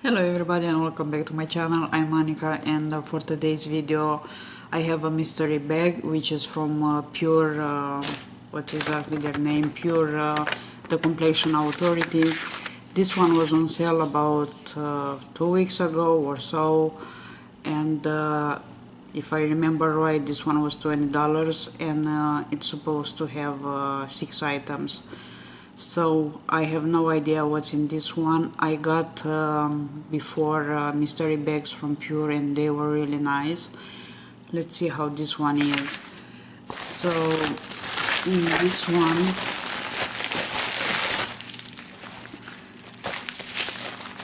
Hello everybody and welcome back to my channel. I'm Monica, and for today's video I have a mystery bag which is from Pure, what exactly their name, Pure, the Complexion Authority. This one was on sale about 2 weeks ago or so, and if I remember right, this one was $20, and it's supposed to have 6 items. So I have no idea what's in this one. I got before mystery bags from Pure and they were really nice. Let's see how this one is. So in this one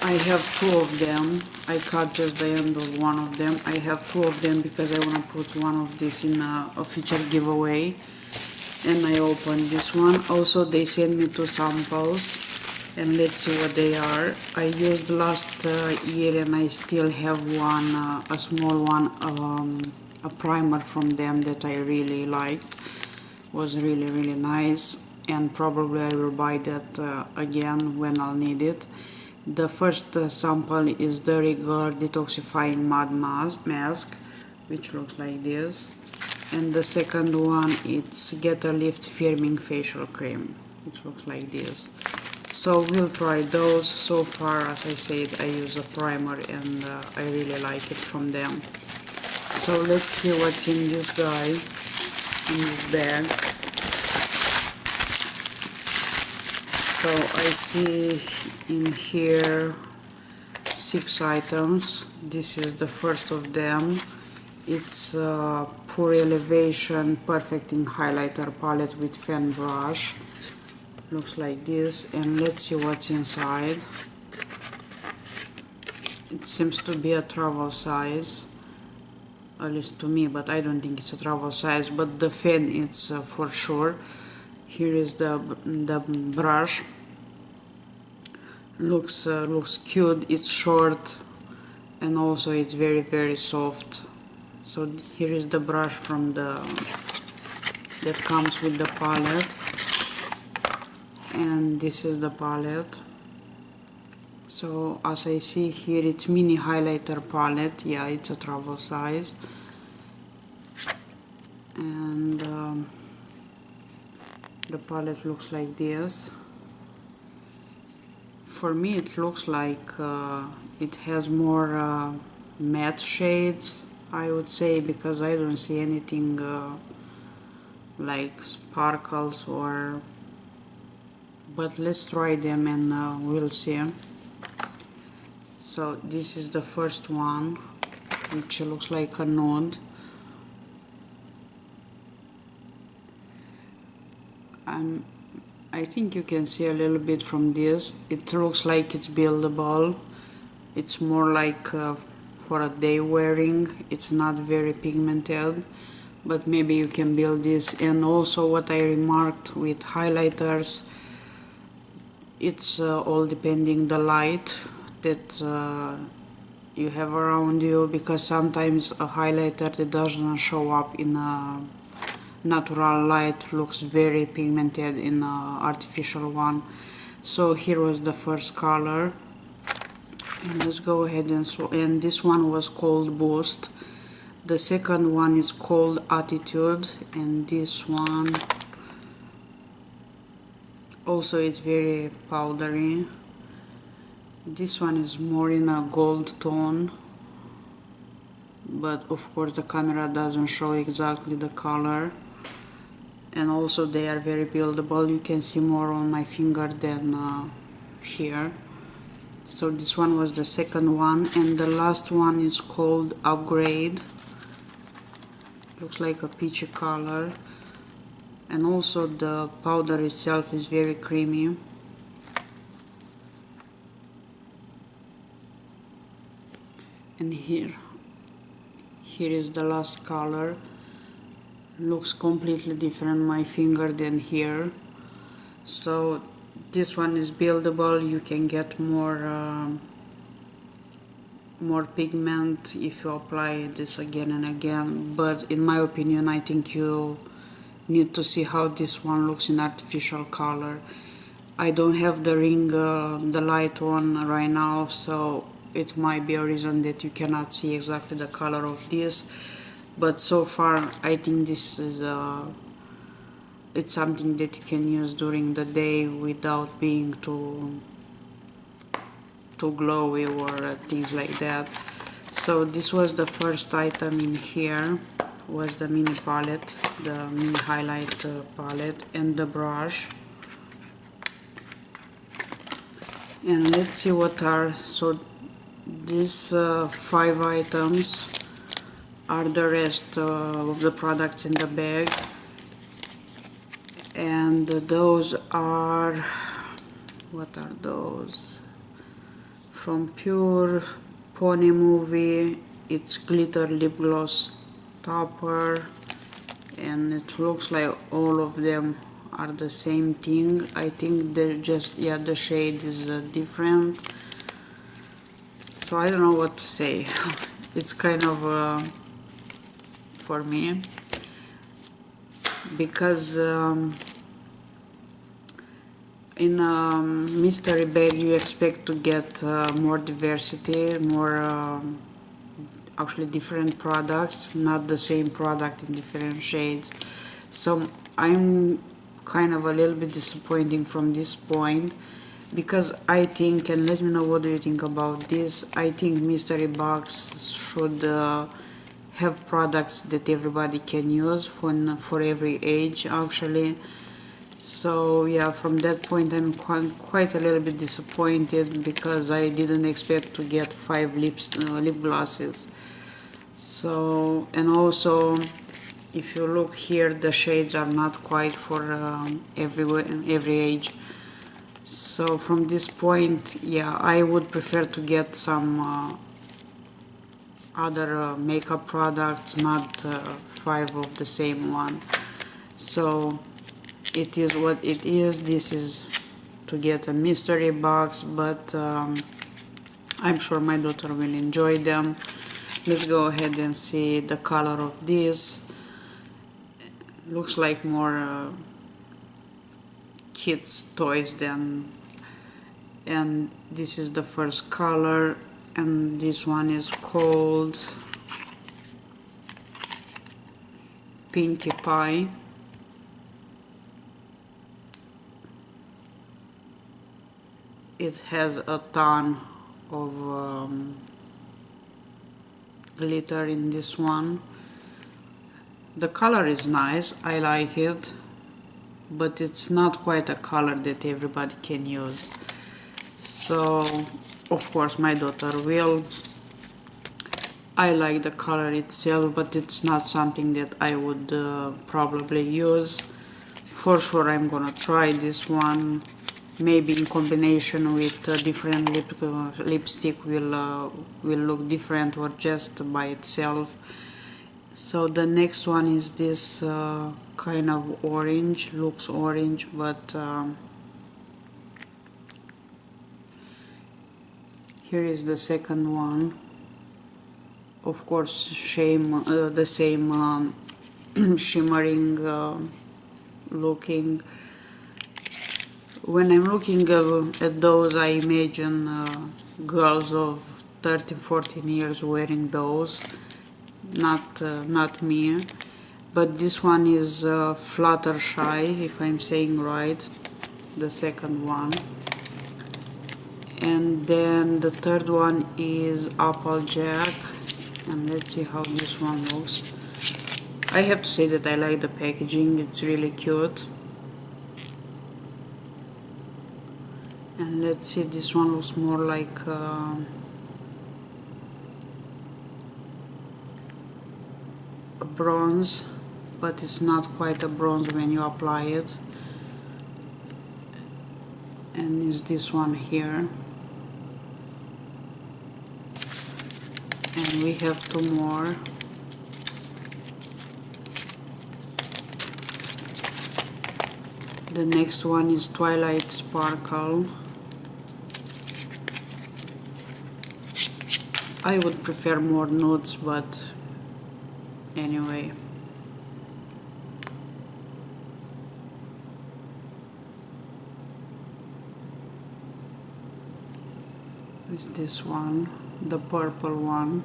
I have two of them. I cut just the end of one of them. I have two of them because I want to put one of these in a featured giveaway. And I opened this one. Also they sent me two samples, and let's see what they are. I used last year and I still have one, a small one, a primer from them that I really liked. Was really nice, and probably I will buy that again when I'll need it. The first sample is the Rigor Detoxifying Mud Mask, which looks like this. And the second one, it's Get a Lift Firming Facial Cream, which looks like this. So we'll try those. So far, as I said, I use a primer and I really like it from them. So let's see what's in this guy, in this bag. So I see in here 6 items. This is the first of them. It's Pure Elevation Perfecting Highlighter Palette with Fan Brush. Looks like this, and let's see what's inside. It seems to be a travel size, at least to me, but I don't think it's a travel size, but the fan it's for sure. Here is the brush. Looks cute. It's short, and also it's very soft. So here is the brush from that comes with the palette, and this is the palette. So as I see here, it's mini highlighter palette. Yeah, it's a travel size, and the palette looks like this. For me it looks like it has more matte shades, I would say, because I don't see anything like sparkles or, but let's try them and we'll see. So this is the first one, which looks like a nude. I think you can see a little bit from this. It looks like it's buildable. It's more like for a day wearing. It's not very pigmented, but maybe you can build this. And also what I remarked with highlighters, it's all depending the light that you have around you, because sometimes a highlighter that doesn't show up in a natural light looks very pigmented in an artificial one. So here was the first color, and let's go ahead and this one was called Boost. The second one is called Attitude, and this one also it's very powdery. This one is more in a gold tone, but of course the camera doesn't show exactly the color. And also they are very buildable. You can see more on my finger than here. So this one was the second one, and the last one is called Upgrade. Looks like a peachy color, and also the powder itself is very creamy. And here is the last color. Looks completely different on my finger than here. So this one is buildable. You can get more pigment if you apply this again and again, but in my opinion I think you need to see how this one looks in artificial color. I don't have the ring, the light on right now, so it might be a reason that you cannot see exactly the color of this, but so far I think this is it's something that you can use during the day without being too glowy or things like that. So this was the first item in here, was the mini palette, the mini highlight palette, and the brush. And let's see what are, so these 5 items are the rest of the products in the bag, and those are, what are those? From Pure Pony Movie. It's glitter lip gloss topper, and it looks like all of them are the same thing. I think they're just, yeah, the shade is different, so I don't know what to say. It's kind of for me, because in a mystery bag you expect to get more diversity, more actually different products, not the same product in different shades. So I'm kind of a little bit disappointing from this point, because I think, and let me know what do you think about this, I think mystery box should have products that everybody can use for every age actually. So yeah, from that point I'm quite a little bit disappointed, because I didn't expect to get 5 lip glosses. So, and also if you look here, the shades are not quite for every age. So from this point, yeah, I would prefer to get some other makeup products, not 5 of the same one. So it is what it is. This is to get a mystery box, but I'm sure my daughter will enjoy them. Let's go ahead and see the color of this. Looks like more kids toys than, and this is the first color, and this one is called Pinkie Pie. It has a ton of glitter in this one. The color is nice, I like it, but it's not quite a color that everybody can use. So of course my daughter will. I like the color itself, but it's not something that I would probably use. For sure I'm gonna try this one, maybe in combination with a different lipstick will look different, or just by itself. So the next one is this kind of orange, looks orange, but here is the second one. Of course, the same shimmering looking. When I'm looking at those, I imagine girls of 13, 14 years wearing those, not me. But this one is Fluttershy, if I'm saying right, the second one. And then the third one is Applejack, and let's see how this one looks. I have to say that I like the packaging, it's really cute. And let's see, this one looks more like a bronze, but it's not quite a bronze when you apply it. And is this one here. And we have 2 more. The next one is Twilight Sparkle. I would prefer more nudes, but anyway. is this one, the purple one.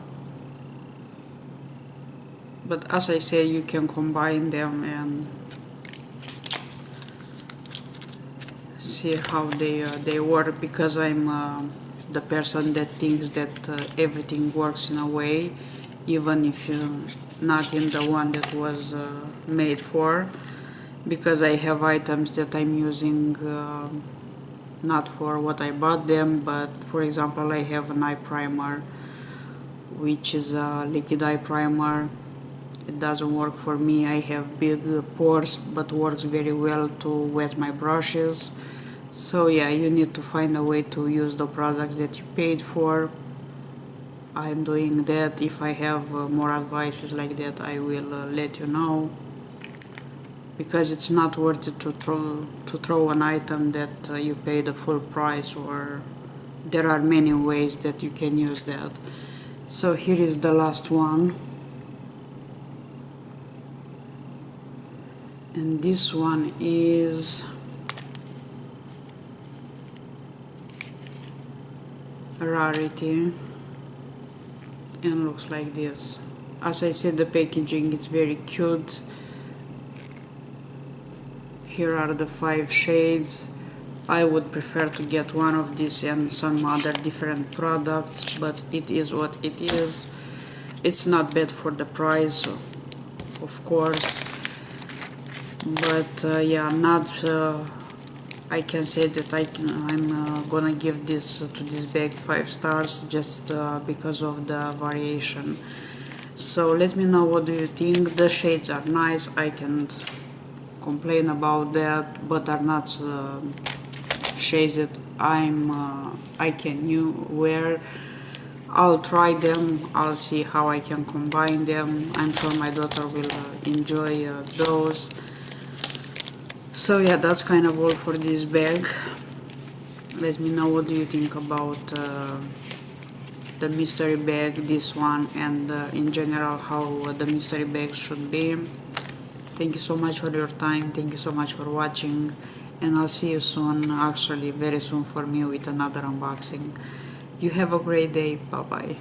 But as I say, you can combine them and see how they work, because I'm the person that thinks that everything works in a way, even if you're not in the one that was made for, because I have items that I'm using not for what I bought them, but for example I have an eye primer which is a liquid eye primer. It doesn't work for me. I have big pores, but works very well to wet my brushes. So yeah, you need to find a way to use the products that you paid for. I'm doing that. If I have more advices like that, I will let you know, because it's not worth it to throw an item that you pay the full price, or there are many ways that you can use that. So here is the last one, and this one is a rarity and looks like this. As I said, the packaging is very cute. Here are the 5 shades. I would prefer to get one of these and some other different products, but it is what it is. It's not bad for the price, of course, but yeah, not I can say that I'm gonna give this to this bag 5 stars, just because of the variation. So let me know, what do you think? The shades are nice, I can't complain about that, but are not shades that I can wear. I'll try them, I'll see how I can combine them. I'm sure my daughter will enjoy those. So yeah, that's kind of all for this bag. Let me know, what do you think about the mystery bag, this one, and in general how the mystery bags should be. Thank you so much for your time, thank you so much for watching, and I'll see you soon, actually very soon for me, with another unboxing. You have a great day, bye bye.